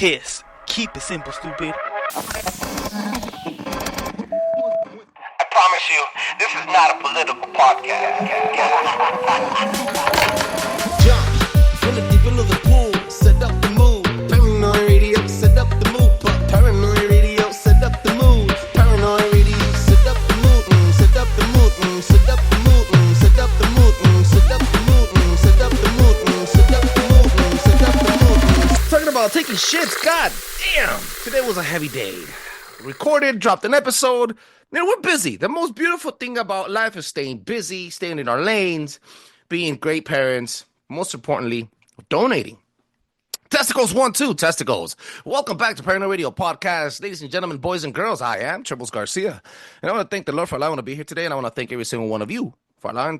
piss. Keep it simple, stupid. I promise you, this is not a political podcast. Jump, from the deep into the pool, set up the mood. Paranoid radio, set up the mood. Paranoid radio, set up the mood. Paranoid radio, set up the mood. Set up the mood. Set up the mood. Set up the mood. Set up the mood. Set up the mood. Set up the mood. Set up the mood. Talking about taking shits, god damn. Today was a heavy day. Recorded, dropped an episode. Man, we're busy. The most beautiful thing about life is staying busy, staying in our lanes, being great parents, most importantly, donating. Testicles 1, 2, testicles. Welcome back to Paranoid Radio Podcast. Ladies and gentlemen, boys and girls, I am Trebles Garcia. And I want to thank the Lord for allowing me to be here today, and I want to thank every single one of you for allowing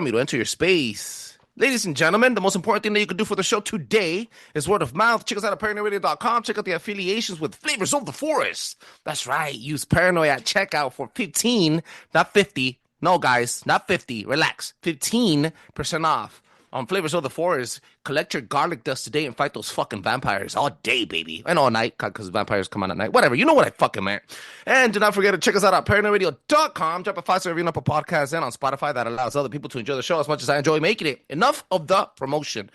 me to enter your space. Ladies and gentlemen, the most important thing that you can do for the show today is word of mouth. Check us out at paranoidradio.com. Check out the affiliations with Flavors of the Forest. That's right. Use Paranoid at checkout for 15, not 50. No, guys, not 50. Relax. 15% off on Flavors of the Forest. Collect your garlic dust today and fight those fucking vampires all day, baby. And all night, because vampires come on at night. Whatever. You know what I fucking meant. And do not forget to check us out at paranoidradio.com. Drop a 5-star review on Apple Podcasts and on Spotify. That allows other people to enjoy the show as much as I enjoy making it. Enough of the promotion.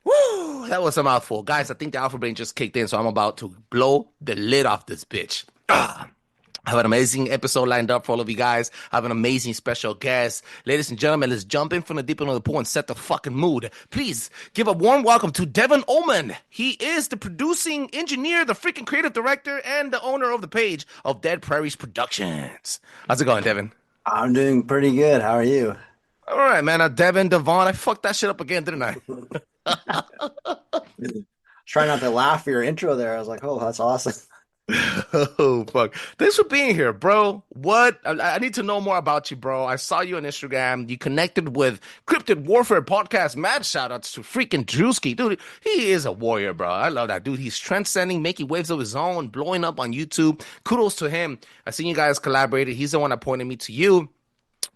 Woo! That was a mouthful. Guys, I think the alpha brain just kicked in, so I'm about to blow the lid off this bitch. I have an amazing episode lined up for all of you guys. I have an amazing special guest. Ladies and gentlemen, let's jump in from the deep end of the pool and set the fucking mood. Please give a warm welcome to Devon Oman. He is the producing engineer, the freaking creative director, and the owner of the page of Dead Prairies Productions. How's it going, Devon? I'm doing pretty good. How are you? All right, man. Devon, Devon, I fucked that shit up again, didn't I? Try not to laugh for your intro there. I was like, oh, that's awesome. Oh, fuck. Thanks for being here, bro. What? I need to know more about you, bro. I saw you on Instagram. You connected with Cryptid Warfare Podcast. Mad shout-outs to freaking Drewski. Dude, he is a warrior, bro. I love that dude. He's transcending, making waves of his own, blowing up on YouTube. Kudos to him. I seen you guys collaborated. He's the one that pointed me to you.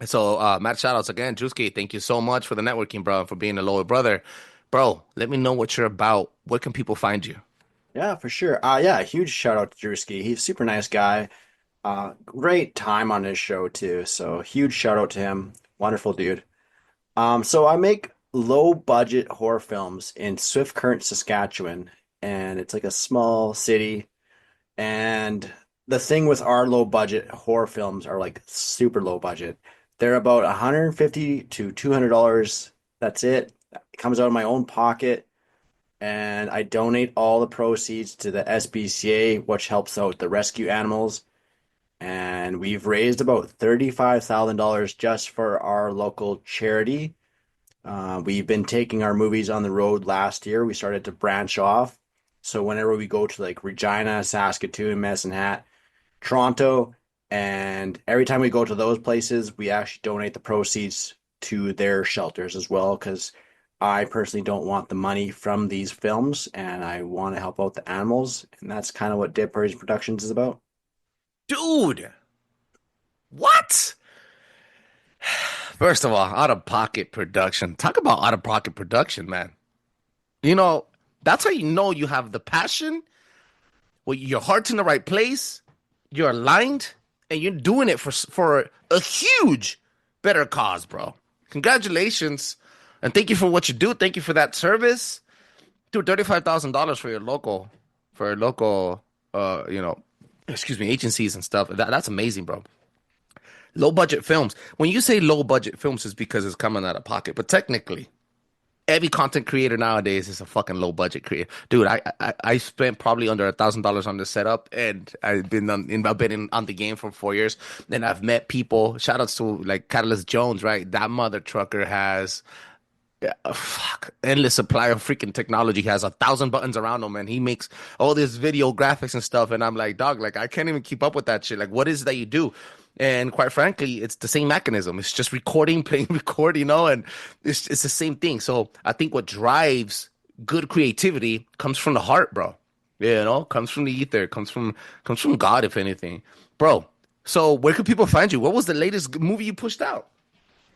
So, mad shout-outs again. Drewski, thank you so much for the networking, bro, and for being a loyal brother. Bro, let me know what you're about. Where can people find you? Yeah, for sure. Yeah, huge shout out to Drewski. He's a super nice guy. Great time on his show too. So huge shout out to him. Wonderful dude. So I make low budget horror films in Swift Current, Saskatchewan, and it's like a small city. And the thing with our low budget horror films are like super low budget. They're about $150 to $200. That's it. It comes out of my own pocket. And I donate all the proceeds to the SPCA, which helps out the rescue animals. And we've raised about $35,000 just for our local charity. We've been taking our movies on the road last year. We started to branch off. So whenever we go to like Regina, Saskatoon, Medicine Hat, Toronto, and every time we go to those places, we actually donate the proceeds to their shelters as well, because I personally don't want the money from these films, and I want to help out the animals, and that's kind of what Dead Prairies Productions is about. Dude, what? First of all, out-of-pocket production. Talk about out-of-pocket production, man. You know, that's how you know you have the passion, well, your heart's in the right place, you're aligned, and you're doing it for a huge, better cause, bro. Congratulations. And thank you for what you do. Thank you for that service. Dude, $35,000 for your local, agencies and stuff. That's amazing, bro. Low budget films. When you say low budget films, it's because it's coming out of pocket. But technically, every content creator nowadays is a fucking low budget creator. Dude, I spent probably under $1,000 on this setup, and I've been on the game for 4 years. And I've met people. Shout outs to like Catalyst Jones, right? That mother trucker has endless supply of freaking technology. He has 1,000 buttons around him, and he makes all this video graphics and stuff. And I'm like, dog, like I can't even keep up with that shit. Like, what is it that you do? And quite frankly, it's the same mechanism. It's just recording, playing, record, and it's the same thing. So I think what drives good creativity comes from the heart, bro. Comes from the ether, comes from God, if anything, bro. So where can people find you? What was the latest movie you pushed out?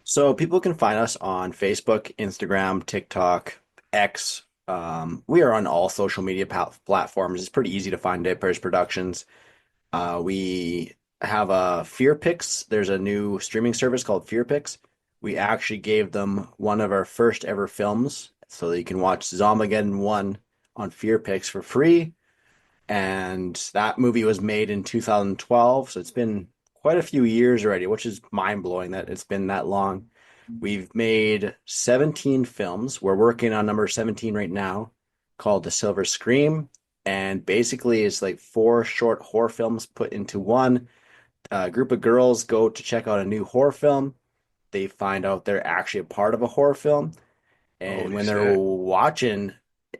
So people can find us on Facebook, Instagram, TikTok, X, We are on all social media platforms. It's pretty easy to find Dead Prairies Productions. We have a FearPix. There's a new streaming service called FearPix. We actually gave them one of our first ever films, so that you can watch Zombiegeddon 1 on FearPix for free. And that movie was made in 2012, so it's been quite a few years already, which is mind-blowing that it's been that long. We've made 17 films. We're working on number 17 right now, called The Silver Scream. And basically, it's like four short horror films put into one. A group of girls go to check out a new horror film. They find out they're actually a part of a horror film. And Holy when they're shit. watching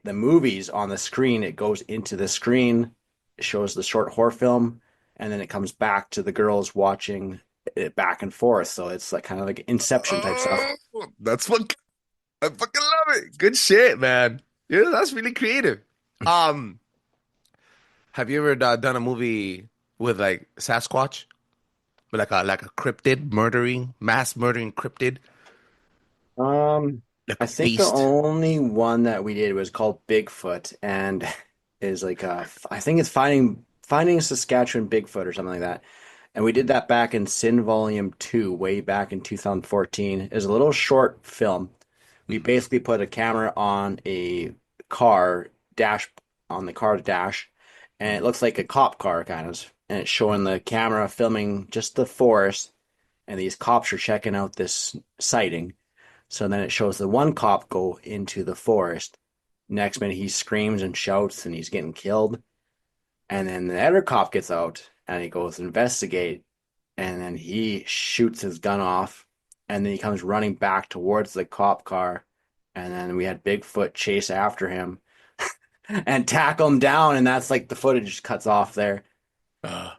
the movies on the screen, it goes into the screen, it shows the short horror film, and then it comes back to the girls watching it back and forth. So it's like kind of like Inception type stuff. Oh, that's what I fucking love it. Good shit, man. Yeah, that's really creative. Um, have you ever done a movie with like Sasquatch, with like a cryptid murdering, mass murdering cryptid, Um, like I a think the beast? only one that we did was called Bigfoot, and is like I think it's finding Saskatchewan Bigfoot or something like that. And we did that back in Sin Volume 2, way back in 2014. It was a little short film. We Mhm. basically put a camera on a car dash on the car dash, and it Mhm. looks like a cop car kind of, and it's showing the camera filming just the forest, and these cops are checking out this sighting. So then it shows the one cop go into the forest. Next minute he screams and shouts and he's getting killed. And then the other cop gets out and he goes to investigate, and then he shoots his gun off, and then he comes running back towards the cop car, and then we had Bigfoot chase after him and tackle him down, and that's like the footage just cuts off there. Uh,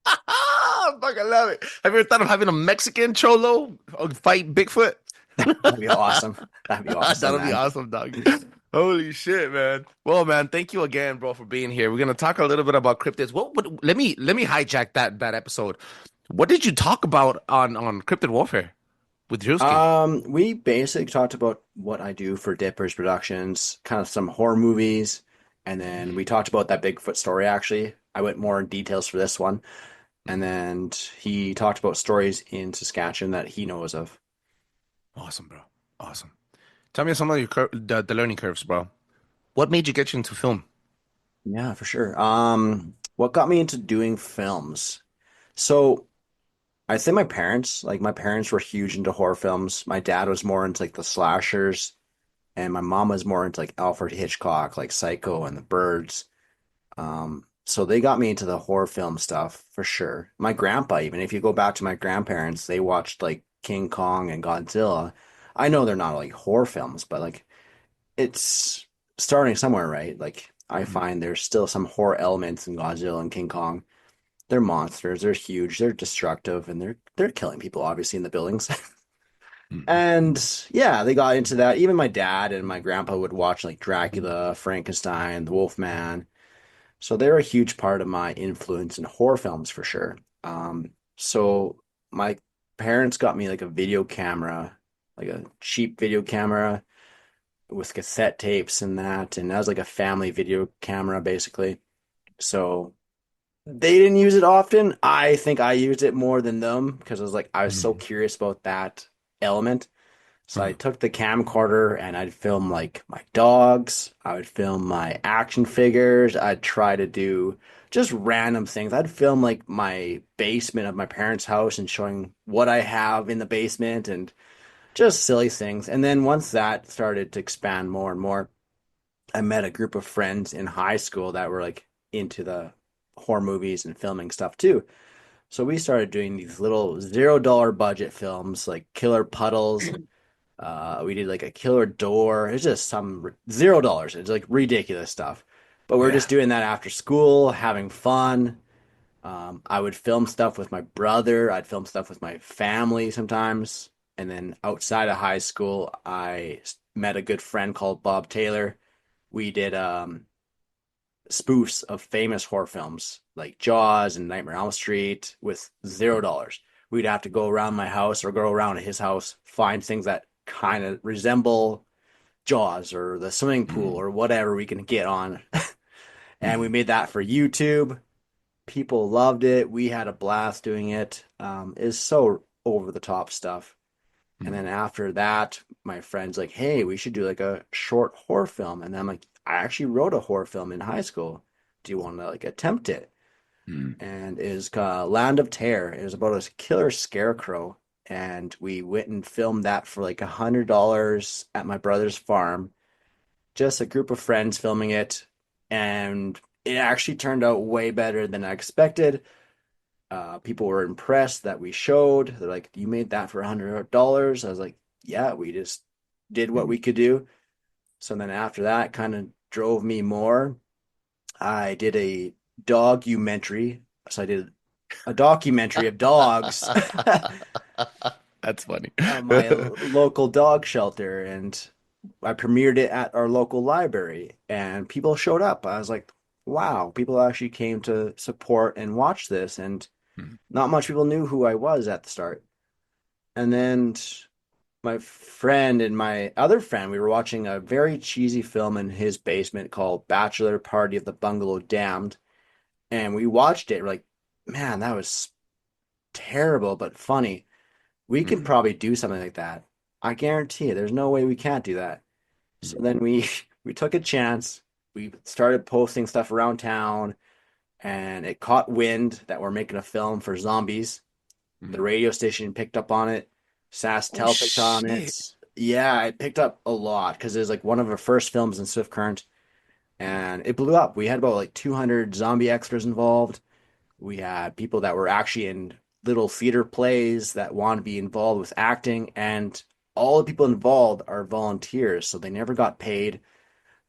I fucking love it. Have you ever thought of having a Mexican cholo fight Bigfoot? That'd be awesome. That'd be awesome, That'll be man. awesome, dog. Holy shit, man. Well, man, thank you again, bro, for being here. We're gonna talk a little bit about cryptids. Let me hijack that episode. What did you talk about on cryptid warfare with Drewski? We basically talked about what I do for Dippers Productions, kind of some horror movies, and then we talked about that Bigfoot story actually. I went more in details for this one, and Mhm. then he talked about stories in Saskatchewan that he knows of. Awesome, bro. Awesome. Tell me some of your the learning curves, bro. What made you get you into film? Yeah, for sure. What got me into doing films? So I think my parents were huge into horror films. My dad was more into like the slashers, and my mom was more into like Alfred Hitchcock, like Psycho and The Birds. So they got me into the horror film stuff for sure. My grandpa, even if you go back to my grandparents, they watched like King Kong and Godzilla. I know they're not like horror films, but like it's starting somewhere, right? Like I Mhm. find there's still some horror elements in Godzilla and King Kong. They're monsters, they're huge, they're destructive, and they're killing people obviously in the buildings. Mhm. And yeah, they got into that. Even my dad and my grandpa would watch like Dracula, Frankenstein, the Wolfman. So they're a huge part of my influence in horror films for sure. So my parents got me like a video camera, like a cheap video camera with cassette tapes and that was like a family video camera basically. So they didn't use it often. I think I used it more than them because I was so Mhm. curious about that element. So I Mhm. took the camcorder and I'd film like my dogs, I would film my action figures, I'd try to do just random things. I'd film like my basement of my parents' house and showing what I have in the basement and just silly things. And then once that started to expand more and more, I met a group of friends in high school that were like into the horror movies and filming stuff too. So we started doing these little $0 budget films like Killer Puddles. We did like a killer door. It's just some $0. It's like ridiculous stuff. But we're Yeah. just doing that after school, having fun. I would film stuff with my brother. I'd film stuff with my family sometimes. And then outside of high school, met a good friend called Bob Taylor. We did spoofs of famous horror films like Jaws and Nightmare on Elm Street with $0. We'd have to go around my house or go around his house, find things that kind of resemble Jaws or the swimming pool Mm, or whatever we can get on. And we mm, made that for YouTube. People loved it. We had a blast doing it. It's so over the top stuff. And then mm, after that, my friend's like, "Hey, we should do like a short horror film." And I'm like, "I actually wrote a horror film in high school. Do you want to like attempt it?" mm. And it was called Land of Terror. It was about a killer scarecrow, and we went and filmed that for like $100 at my brother's farm. Just a group of friends filming it, and it actually turned out way better than I expected. People were impressed that we showed. They're like, "You made that for $100?" I was like, "Yeah, we just did what we could do." So then after that, kind of drove me more. I did a documentary. So I did a documentary of dogs That's funny. at my local dog shelter, and I premiered it at our local library, and people showed up. I was like, "Wow, people actually came to support and watch this," and Mm, not much people knew who I was at the start. And then my friend and my other friend, we were watching a very cheesy film in his basement called Bachelor Party of the Bungalow Damned. And we watched it. We're like, man, that was terrible, but funny. We can mm, probably do something like that. I guarantee you, there's no way we can't do that. So mm, then we we took a chance. We started posting stuff around town, and it caught wind that we're making a film for zombies. The mm. radio station picked up on it. Oh SaskTel picked on shit. it. Yeah, it picked up a lot because it was like one of our first films in Swift Current, and it blew up. We had about like 200 zombie extras involved. We had people that were actually in little theater plays that want to be involved with acting, and all the people involved are volunteers, so they never got paid.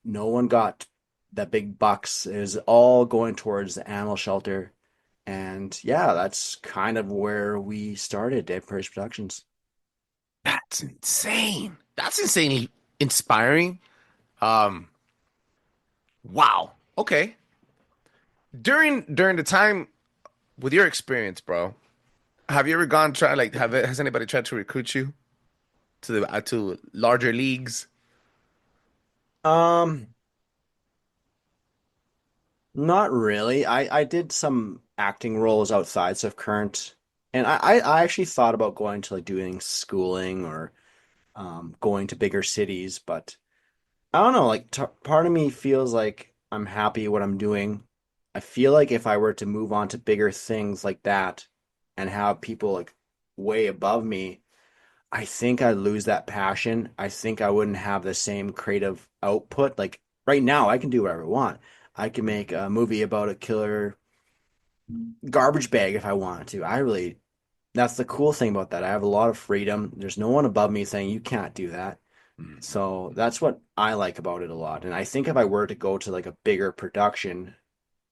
No one got the big bucks. It was all going towards the animal shelter. And yeah, that's kind of where we started at Prairies Productions. That's insane. That's insanely inspiring. Um, wow. Okay. During the time with your experience, bro, have you ever gone try like has anybody tried to recruit you to larger leagues? Um, Not really. I did some acting roles outside of current, and I actually thought about going to like doing schooling or going to bigger cities, but I don't know. Like t part of me feels like I'm happy what I'm doing. I feel like if I were to move on to bigger things like that and have people like way above me, I think I'd lose that passion. I think I wouldn't have the same creative output. Like right now, I can do whatever I want. I can make a movie about a killer garbage bag if I wanted to. That's the cool thing about that. I have a lot of freedom. There's no one above me saying you can't do that. Mm, So that's what I like about it a lot. And I think if I were to go to like a bigger production,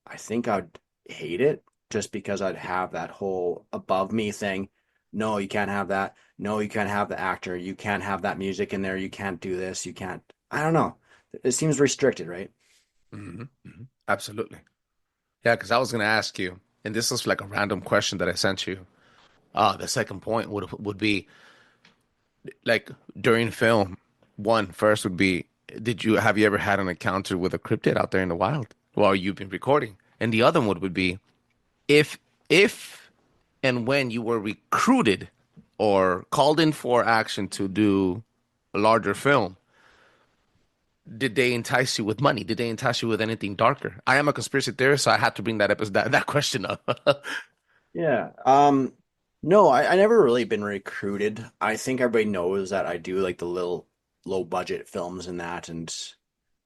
I think I'd hate it just because I'd have that whole above me thing. No, you can't have that. No, you can't have the actor. You can't have that music in there. You can't do this. You can't. I don't know. It seems restricted, right? Absolutely. Yeah, because I was gonna ask you, and this is like a random question that I sent you. The second point would be like during film. One first would be, did you have you ever had an encounter with a cryptid out there in the wild while you've been recording? And the other one would be if if and when you were recruited or called in for action to do a larger film, did they entice you with money? Did they entice you with anything darker? I am a conspiracy theorist, so I had to bring that question up. Yeah. No, I never really been recruited. I think everybody knows that I do like the little low budget films and that, and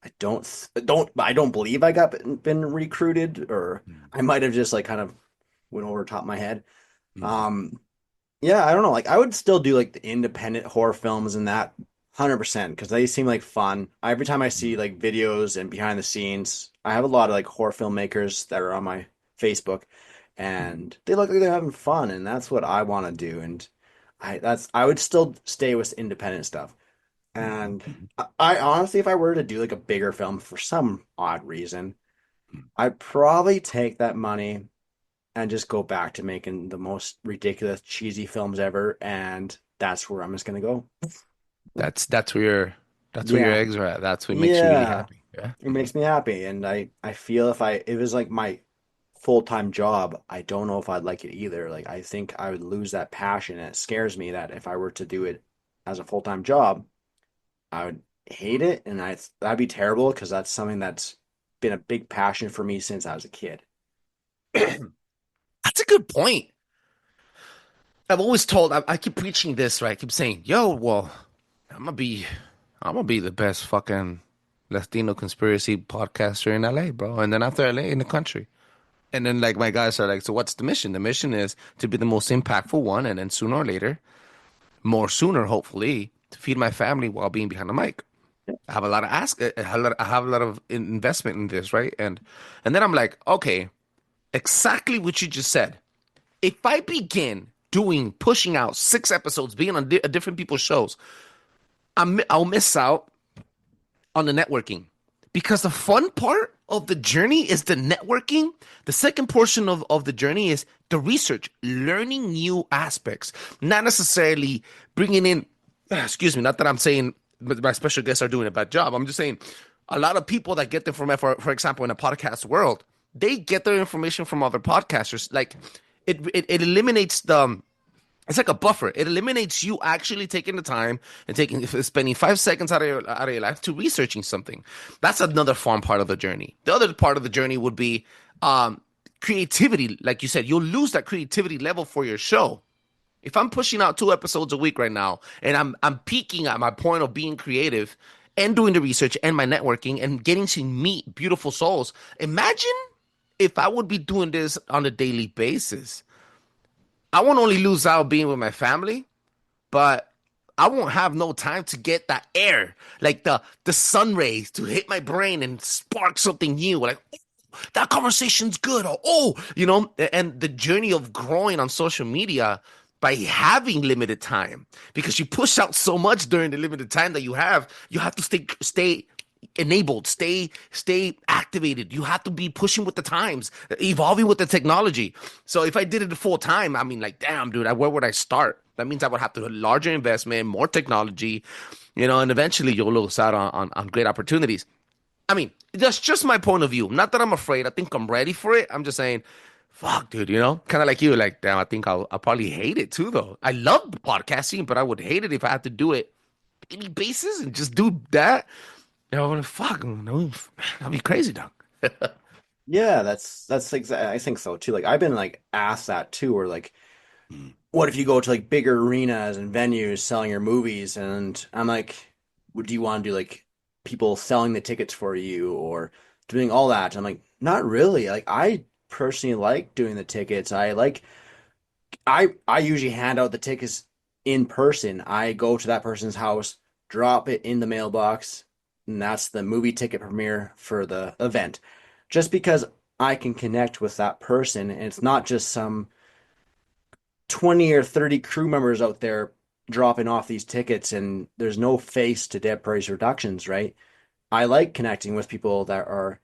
I don't believe I got been recruited, or I might have just like kind of went over the top of my head. Mhm. Um, yeah, I don't know. Like I would still do like the independent horror films and that 100% because they seem like fun. Every time I see like videos and behind the scenes, I have a lot of like horror filmmakers that are on my Facebook and they look like they're having fun and that's what I want to do. And I would still stay with independent stuff. And I honestly, if I were to do like a bigger film for some odd reason, I'd probably take that money and just go back to making the most ridiculous, cheesy films ever. And that's where I'm just gonna go. That's where That's where your Yeah. eggs are at. That's what makes you really Yeah. happy. Yeah. It makes me happy. And I feel if it was like my full-time job, I don't know if I'd like it either. Like I think I would lose that passion. And it scares me that if I were to do it as a full-time job, I would hate it, and that'd be terrible because that's something that's been a big passion for me since I was a kid. That's a good point. I've always told, I keep preaching this, right? I keep saying, yo, well, I'm gonna be, I'm gonna be the best fucking Latino conspiracy podcaster in LA, bro. And then after LA, in the country. And then like my guys are like, so what's the mission? The mission is to be the most impactful one, and then sooner or later, more sooner, hopefully, to feed my family while being behind the mic. I have a lot of I have a lot of investment in this, right? And then I'm like, okay, exactly what you just said. If I begin pushing out 6 episodes, being on different people's shows, I'll miss out on the networking, because the fun part of the journey is the networking. The second portion of the journey is the research, learning new aspects, not necessarily bringing in, excuse me, not that I'm saying my special guests are doing a bad job. I'm just saying a lot of people that get them from, for example, in a podcast world, they get their information from other podcasters. Like it eliminates it's like a buffer. It eliminates you actually taking the time and spending 5 seconds out of your life to researching something. That's another fun part of the journey. The other part of the journey would be creativity. Like you said, you'll lose that creativity level for your show. If I'm pushing out 2 episodes a week right now, and I'm peaking at my point of being creative and doing the research and my networking and getting to meet beautiful souls, imagine if I would be doing this on a daily basis. I won't only lose out being with my family, but I won't have no time to get that air, like the sun rays to hit my brain and spark something new. Like, oh, that conversation's good. Or, oh, and the journey of growing on social media by having limited time, because you push out so much during the limited time that you have to stay enabled, stay activated. You have to be pushing with the times, evolving with the technology. So if I did it full time, I mean, like, damn, dude, where would I start? That means I would have to do a larger investment, more technology, and eventually you'll lose out on great opportunities. I mean, that's just my point of view. Not that I'm afraid. I think I'm ready for it. I'm just saying, fuck, dude, kind of like you, like, damn, I think I'll probably hate it too, though. I love podcasting, but I would hate it if I had to do it daily basis and just do that. Fuck, no, that'd be crazy, dog. Yeah, that's exactly. I think so too. Like I've been like asked that too, or like, what if you go to like bigger arenas and venues selling your movies? And I'm like, do you want to do like people selling the tickets for you or doing all that? I'm like, not really. Like I personally like doing the tickets. I usually hand out the tickets in person. I go to that person's house, drop it in the mailbox, and that's the movie ticket premiere for the event. Just because I can connect with that person, and it's not just some 20 or 30 crew members out there dropping off these tickets, and there's no face to Dead Prairies Productions, right? I like connecting with people that are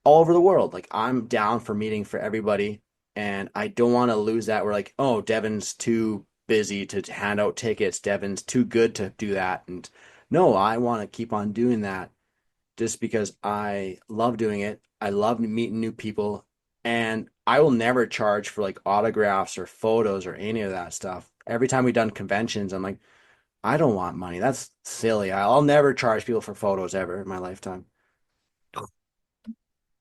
all over the world. Like I'm down for meeting for everybody, and I don't want to lose that. We're like, oh, Devon's too busy to hand out tickets. Devon's too good to do that. And no, I want to keep on doing that just because I love doing it. I love meeting new people, and I will never charge for like autographs or photos or any of that stuff. Every time we've done conventions, I'm like, I don't want money. That's silly. I'll never charge people for photos ever in my lifetime. I'm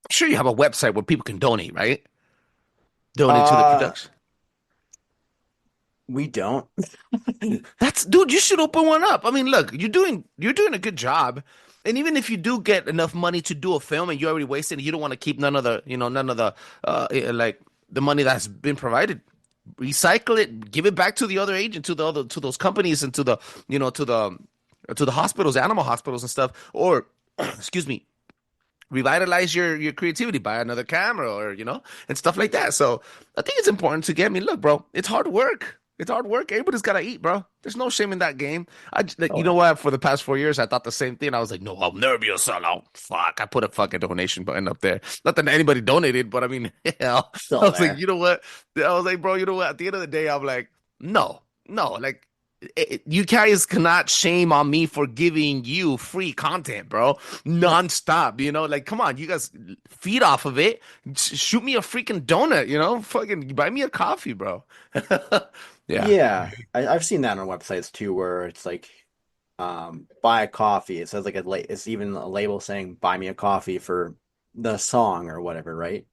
sure you have a website where people can donate, right? Donate to the Uh, production. we don't. Dude, you should open one up. I mean, look, you're doing a good job. And even if you do get enough money to do a film and you already wasted it, you don't want to keep none of the like the money that's been provided. Recycle it, give it back to the other agent, to those companies, and to the hospitals, animal hospitals and stuff. Or excuse me, revitalize your creativity, buy another camera, or and stuff like that. So I think it's important to get me. Look, bro, it's hard work. It's hard work. Everybody's gotta eat, bro. There's no shame in that game. You Oh, know what? For the past 4 years, I thought the same thing. I was like, no, I'll never be a sellout. Fuck, I put a fucking donation button up there. Not that anybody donated, but I mean, hell, I still was like, there. you know what? I was like, bro, you know what? At the end of the day, I'm like, no, like you guys cannot shame on me for giving you free content, bro, nonstop. Like, come on, you guys feed off of it. Shoot me a freaking donut, fucking buy me a coffee, bro. Yeah. Yeah, I've seen that on websites too, where it's like, buy a coffee. It says like it's even a label saying "buy me a coffee" for the song or whatever, right?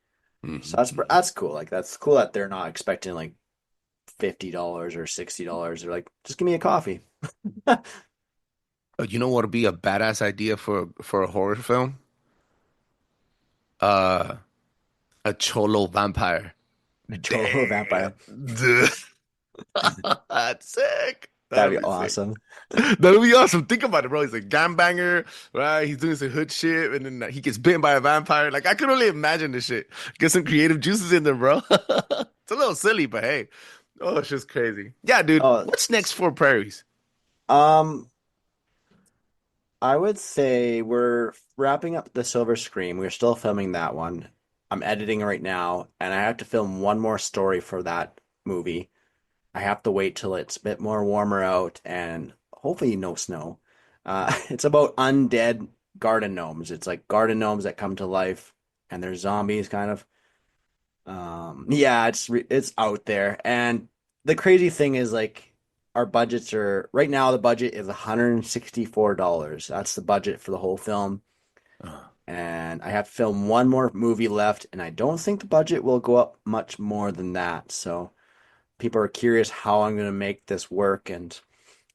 So Mhm. that's cool. Like that's cool that they're not expecting like $50 or $60. They're like, just give me a coffee. You know what would be a badass idea for a horror film? Uh, a cholo vampire. Cholo Damn, vampire. dude. That's sick. That'd That'd be be sick. awesome. That'd be awesome. Think about it, bro. He's a gangbanger, right? He's doing some hood shit, and then he gets bitten by a vampire. Like, I could only imagine this shit. Get some creative juices in there, bro. It's a little silly, but hey. Oh, it's just crazy. Yeah, dude. Oh, What's next for Prairies? um, I would say we're wrapping up the Silver Scream. We're still filming that one. I'm editing right now, and I have to film one more story for that movie. I have to wait till it's a bit more warmer out and hopefully no snow. It's about undead garden gnomes. It's like garden gnomes that come to life and they're zombies kind of. Yeah, it's out there. And the crazy thing is like our budgets are right now the budget is $164. That's the budget for the whole film. Uh, And I have to film one more movie left, and I don't think the budget will go up much more than that. So people are curious how I'm going to make this work, and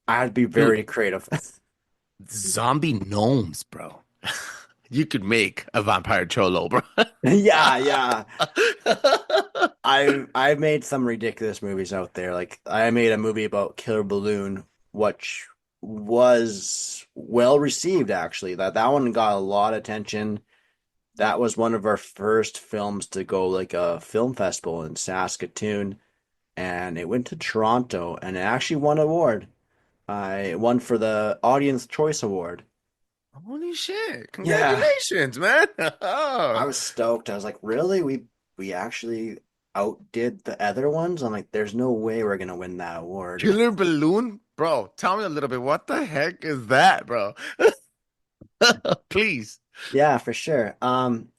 I have to be dude, very creative. zombie gnomes, bro. You could make a vampire cholo, bro. Yeah, yeah. I've made some ridiculous movies out there. Like I made a movie about Killer Balloon, which was well received actually. That one got a lot of attention. That was one of our first films to go like a film festival in Saskatoon, and it went to Toronto and it actually won an award. I won for the Audience Choice Award. Holy shit. Yeah, Congratulations, man. I Oh. was stoked. I was like, really? We actually outdid the other ones? I'm like, there's no way we're gonna win that award. Killer balloon? Bro, tell me a little bit. What the heck is that, bro? Please. Yeah, for sure.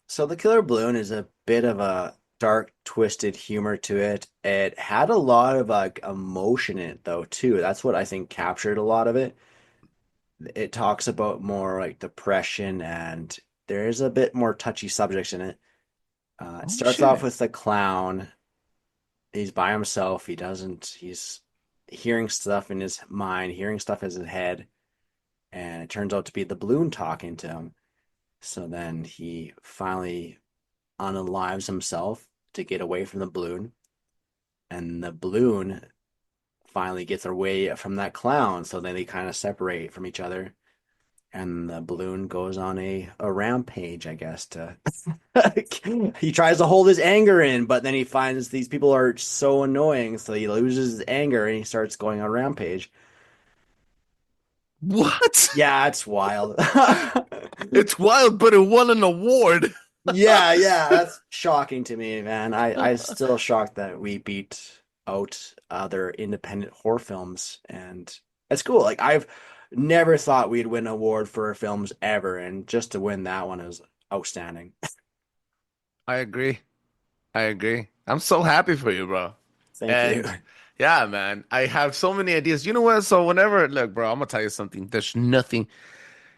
So the Killer Balloon is a bit of a dark, twisted humor to it. It had a lot of like emotion in it though, too. That's what I think captured a lot of it. It talks about more like depression and there is a bit more touchy subjects in it. It Holy starts off shit. with the clown. He's by himself. He's hearing stuff in his mind, hearing stuff in his head, and it turns out to be the balloon talking to him. So then he finally unalives himself to get away from the balloon, and the balloon finally gets away from that clown. So then they kind of separate from each other, and the balloon goes on a rampage, I guess, to he tries to hold his anger in, but then he finds these people are so annoying, so he loses his anger and he starts going on a rampage. What? Yeah, it's wild. It's wild, but it won an award. Yeah, yeah, that's shocking to me, man. I still shocked that we beat out other independent horror films, and it's cool. Like I've never thought we'd win an award for films ever, and just to win that one is outstanding. I agree. I agree. I'm so happy for you, bro. Thank you. And yeah, man, I have so many ideas. You know what? So whenever, look, bro, I'm gonna tell you something. There's nothing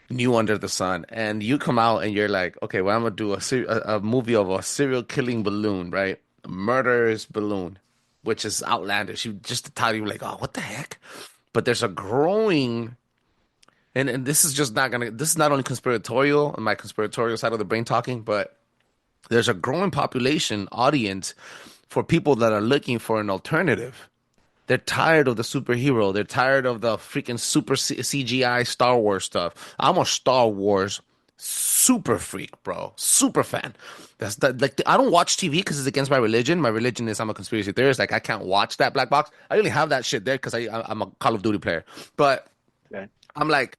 new under the sun. And you come out and you're like, okay, well, I'm gonna do a movie of a serial killing balloon, right? A murderous balloon, which is outlandish. You just the title, you're like, oh, what the heck? But there's a growing, and this is just not gonna. This is not only conspiratorial, on my conspiratorial side of the brain talking, but there's a growing population audience for people that are looking for an alternative. They're tired of the superhero. They're tired of the freaking super CGI Star Wars stuff. I'm a Star Wars super freak, bro. Super fan. That's that. Like I don't watch TV because it's against my religion. My religion is I'm a conspiracy theorist. Like I can't watch that black box. I only have that shit there because I'm a Call of Duty player. But Okay. I'm like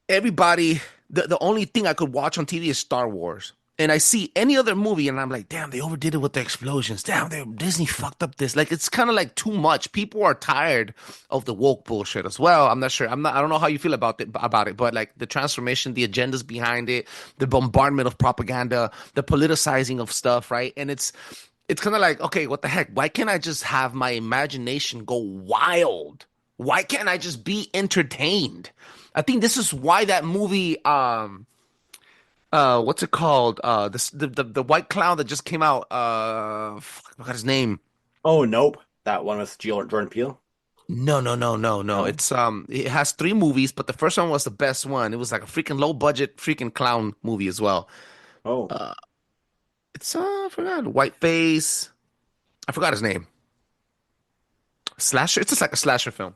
everybody. The only thing I could watch on TV is Star Wars. and I see any other movie, and I'm like, damn, they overdid it with the explosions. Damn, Disney fucked up this. Like, it's kind of like too much. People are tired of the woke bullshit as well. I'm not sure. I don't know how you feel about it, but like the transformation, the agendas behind it, the bombardment of propaganda, the politicizing of stuff, right? And it's kind of like, okay, what the heck? Why can't I just have my imagination go wild? Why can't I just be entertained? I think this is why that movie, what's it called? The white clown that just came out. Fuck, I forgot his name. Oh, nope. That one with Jordan Peele? No, no, no, no, no. No. It has three movies, but the first one was the best one. It was like a freaking low budget freaking clown movie as well. Oh, It's I forgot white face. I forgot his name. Slasher. It's just like a slasher film.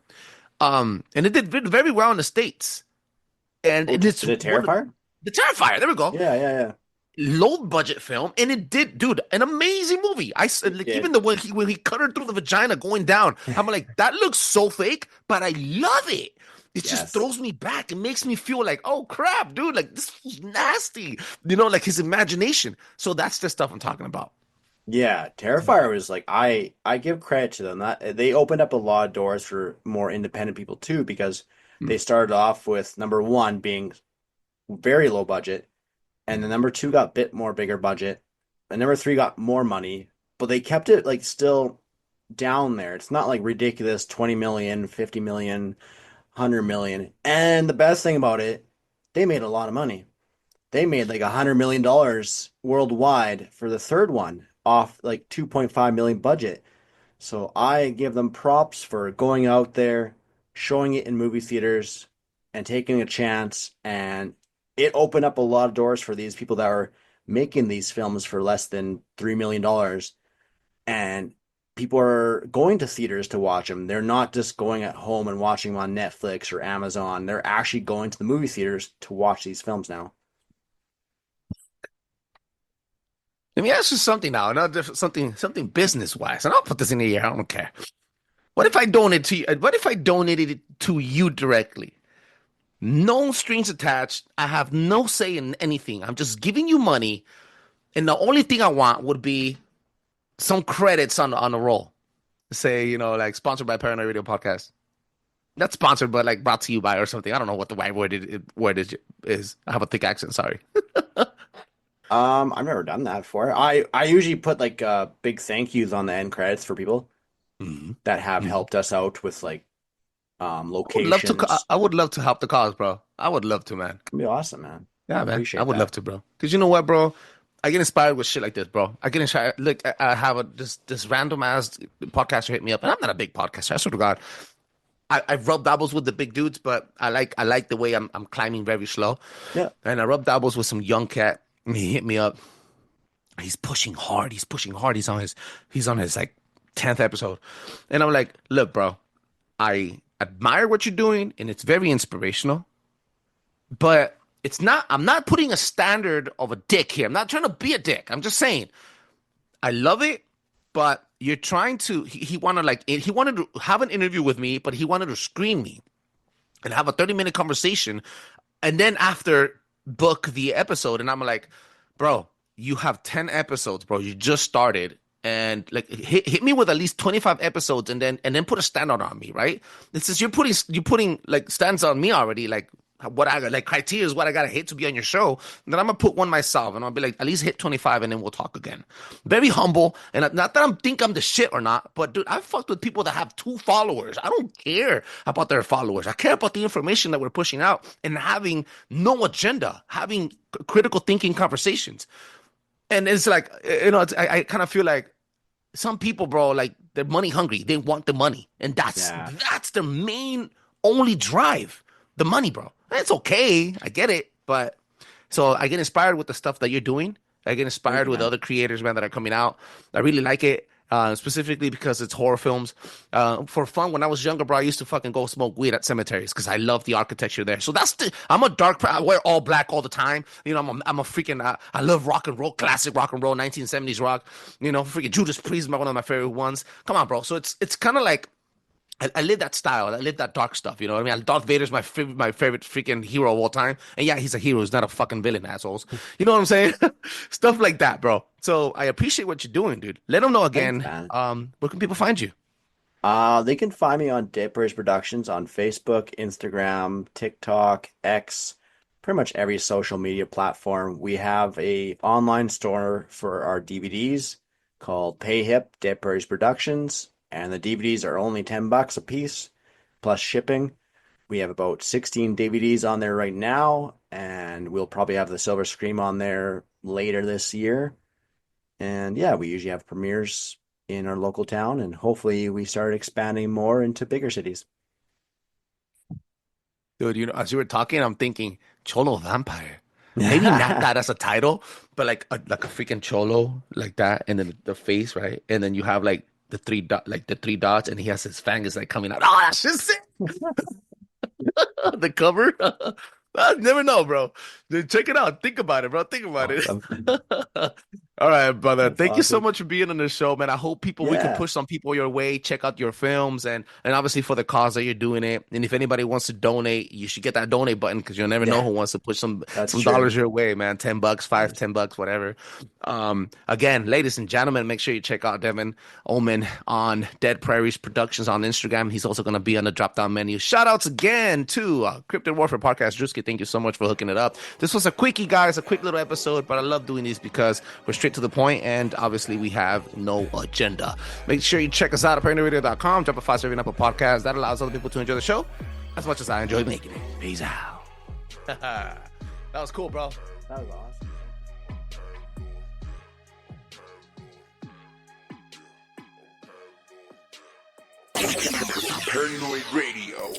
And it did very well in the States. And it's is it one of Terrifier? the Terrifier. There we go. Yeah, yeah, yeah. Low budget film, and it did, dude, an amazing movie. Like even Did. the when he cut her through the vagina going down, I'm like, that looks so fake, but I love it. It just Yes. throws me back. It makes me feel like, oh crap, dude, like this was nasty. You know, like his imagination. So that's the stuff I'm talking about. Yeah, Terrifier was like I give credit to them that they opened up a lot of doors for more independent people too because Mm. they started off with number one being very low budget, and then number two got a bit more bigger budget, and number three got more money, but they kept it like still down there. It's not like ridiculous 20 million, 50 million, 100 million. And the best thing about it, they made a lot of money. They made like $100 million worldwide for the third one off like 2.5 million budget. So I give them props for going out there, showing it in movie theaters, and taking a chance. And it opened up a lot of doors for these people that are making these films for less than $3 million. And people are going to theaters to watch them. They're not just going at home and watching them on Netflix or Amazon. They're actually going to the movie theaters to watch these films now. Let me ask you something now, something business wise, and I'll put this in the air. I don't care. What if I donate to you? What if I donated it to you directly? No strings attached. I have no say in anything. I'm just giving you money, and the only thing I want would be some credits on the roll. Say, like sponsored by Paranoid Radio Podcast. Not sponsored, but like brought to you by or something. I don't know what the right word is. I have a thick accent. Sorry. I've never done that before. I usually put like big thank yous on the end credits for people Mhm. that have Mhm. helped us out with like I would love to. locations. I would love to help the cause, bro. I would love to, man. It'd be awesome, man. Yeah, I man. I appreciate would love that. to, bro. Because you know what, bro? I get inspired with shit like this, bro. I get inspired. Look, I have this random ass podcaster hit me up, and I'm not a big podcaster. I swear to God, I rub dabbles with the big dudes, but I like the way I'm climbing very slow, Yeah. and I rub dabbles with some young cat. And he hit me up. He's pushing hard. He's pushing hard. He's on his like 10th episode, and I'm like, look, bro, I admire what you're doing, and it's very inspirational. But I'm not putting a standard of a dick here. I'm not trying to be a dick. I'm just saying I love it, but you're trying to he wanted to have an interview with me, but he wanted to screen me and have a 30-minute conversation and then after book the episode. And I'm like, bro, you have 10 episodes, bro. You just started. And like hit me with at least 25 episodes and then put a standard on me, right? This is you're putting like stands on me already, like what I like criteria is what I gotta hit to be on your show. And then I'm gonna put one myself and I'll be like, at least hit 25 and then we'll talk again. Very humble. And not that I'm the shit or not, but dude, I've fucked with people that have 2 followers. I don't care about their followers. I care about the information that we're pushing out and having no agenda, having critical thinking conversations. And it's like, I kind of feel like some people, bro, like they're money hungry. They want the money. And that's Yeah. that's their main only drive. The money, bro. It's okay. I get it. But so I get inspired with the stuff that you're doing. I get Thank inspired you, with man. other creators, man, that are coming out. I really like it. Specifically because it's horror films. For fun, when I was younger, bro, I used to fucking go smoke weed at cemeteries because I love the architecture there. So I'm a I wear all black all the time. I'm a freaking, I love rock and roll, classic rock and roll, 1970s rock. Freaking Judas Priest is one of my favorite ones. Come on, bro. So it's kind of like I live that style. I live that dark stuff. You know what I mean? Darth Vader's my favorite freaking hero of all time. And yeah, he's a hero. He's not a fucking villain, assholes. You know what I'm saying? Stuff like that, bro. So I appreciate what you're doing, dude. Let them know Thanks, again. man. Where can people find you? They can find me on Dead Prairies Productions on Facebook, Instagram, TikTok, X, pretty much every social media platform. We have a online store for our DVDs called PayHip Dead Prairies Productions, and the DVDs are only $10 a piece plus shipping. We have about 16 DVDs on there right now, and we'll probably have the Silver Scream on there later this year. And yeah, we usually have premieres in our local town, and hopefully we start expanding more into bigger cities. Dude, you know, as you were talking, I'm thinking Cholo Vampire. Maybe not that as a title, but like a freaking cholo like that, and then the face, right? And then you have like the three dots, and he has his fingers like coming out. Oh, that's just it. The cover. I never know, bro. Dude, check it out. Think about it, bro. Think about it. Awesome. All right, brother. That's Thank you so awesome. much for being on the show, man. I hope we can Yeah, push some people your way. Check out your films and obviously for the cause that you're doing it. And if anybody wants to donate, you should get that donate button because you'll never know yeah, who wants to push that's some true. dollars your way, man. $10, five, Yes. $10, whatever. Again, ladies and gentlemen, make sure you check out Devon Oman on Dead Prairies Productions on Instagram. He's also gonna be on the drop down menu. Shout outs again to Cryptid Warfare Podcast. Drewski, thank you so much for hooking it up. This was a quickie, guys, a quick little episode, but I love doing these because we're straight to the point and obviously we have no agenda. Make sure you check us out at PRAIRIES.com. Drop a 5-star rating up a podcast. That allows other people to enjoy the show as much as I enjoy making it. Peace out. That was cool, bro. That was awesome. Paranoid Radio.